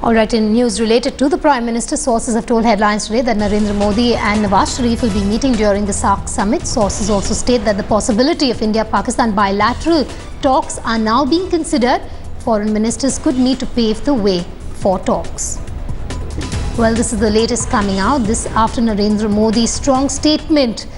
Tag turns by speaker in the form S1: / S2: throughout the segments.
S1: All right, in news related to the Prime Minister, sources have told headlines today that Narendra Modi and Nawaz Sharif will be meeting during the SAARC summit. Sources also state that the possibility of India-Pakistan bilateral talks are now being considered. Foreign ministers could meet to pave the way for talks. Well, this is the latest coming out. This after Narendra Modi's strong statement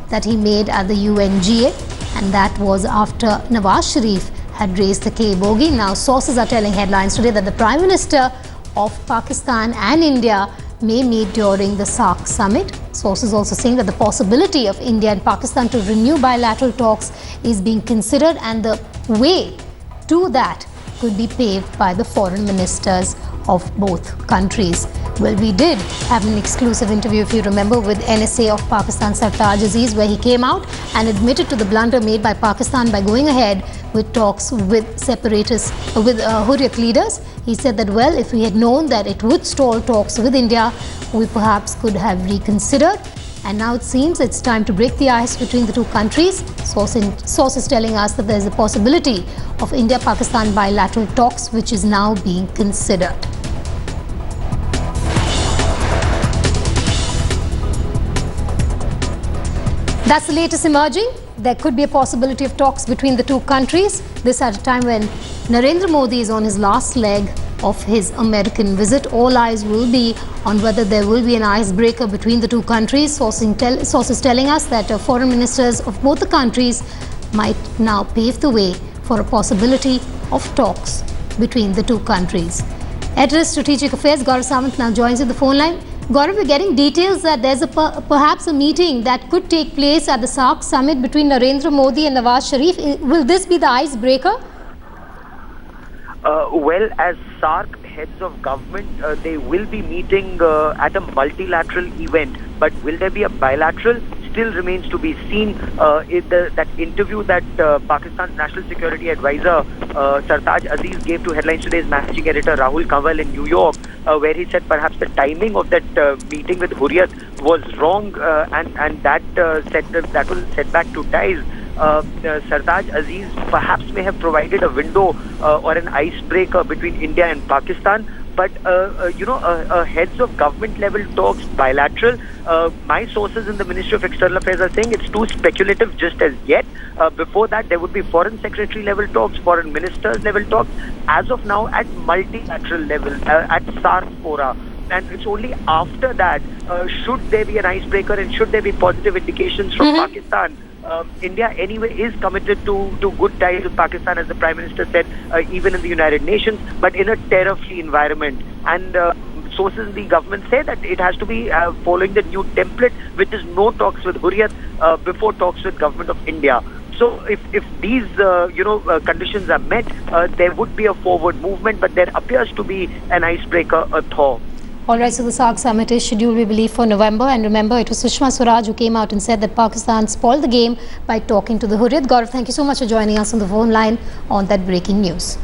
S1: that he made at the UNGA, and that was after Nawaz Sharif had raised the K bogey. Now, sources are telling headlines today that the Prime Minister of Pakistan and India may meet during the SAARC summit. Sources also saying that the possibility of India and Pakistan to renew bilateral talks is being considered, and the way to that could be paved by the foreign ministers of both countries. Well, we did have an exclusive interview, if you remember, with NSA of Pakistan, Sartaj Aziz, where he came out and admitted to the blunder made by Pakistan by going ahead with talks with separatists, with Hurriyat leaders. He said that, well, if we had known that it would stall talks with India, we perhaps could have reconsidered. And now it seems it's time to break the ice between the two countries. Sources telling us that there is a possibility of India-Pakistan bilateral talks, which is now being considered. That's the latest emerging. There could be a possibility of talks between the two countries. This at a time when Narendra Modi is on his last leg of his American visit. All eyes will be on whether there will be an icebreaker between the two countries. Sources telling us that foreign ministers of both the countries might now pave the way for a possibility of talks between the two countries. Editor Strategic Affairs Gaurav Samant now joins you on the phone line. Gaurav, we're getting details that there's perhaps a meeting that could take place at the SAARC summit between Narendra Modi and Nawaz Sharif. Will this be the icebreaker?
S2: Well, as SAARC heads of government, they will be meeting at a multilateral event. But will there be a bilateral? Still remains to be seen. That interview that Pakistan's National Security Advisor Sartaj Aziz gave to Headlines Today's managing editor Rahul Kanwal in New York, where he said perhaps the timing of that meeting with Hurriyat was wrong, and that was a setback to ties. Sartaj Aziz perhaps may have provided a window or an icebreaker between India and Pakistan. But, heads of government level talks, bilateral, my sources in the Ministry of External Affairs are saying it's too speculative just as yet. Before that, there would be foreign secretary level talks, foreign ministers level talks. As of now, at multilateral level, at SAARC fora. And it's only after that, should there be an icebreaker and should there be positive indications from Pakistan. India anyway is committed to good ties with Pakistan, as the Prime Minister said, even in the United Nations, but in a terror-free environment. And sources in the government say that it has to be following the new template, which is no talks with Hurriyat before talks with government of India. So if these conditions are met, there would be a forward movement, but there appears to be an icebreaker, a thaw.
S1: All right, so the SAARC summit is scheduled, we believe, for November. And remember, it was Sushma Swaraj who came out and said that Pakistan spoiled the game by talking to the Hurriyat. Gaurav, thank you so much for joining us on the phone line on that breaking news.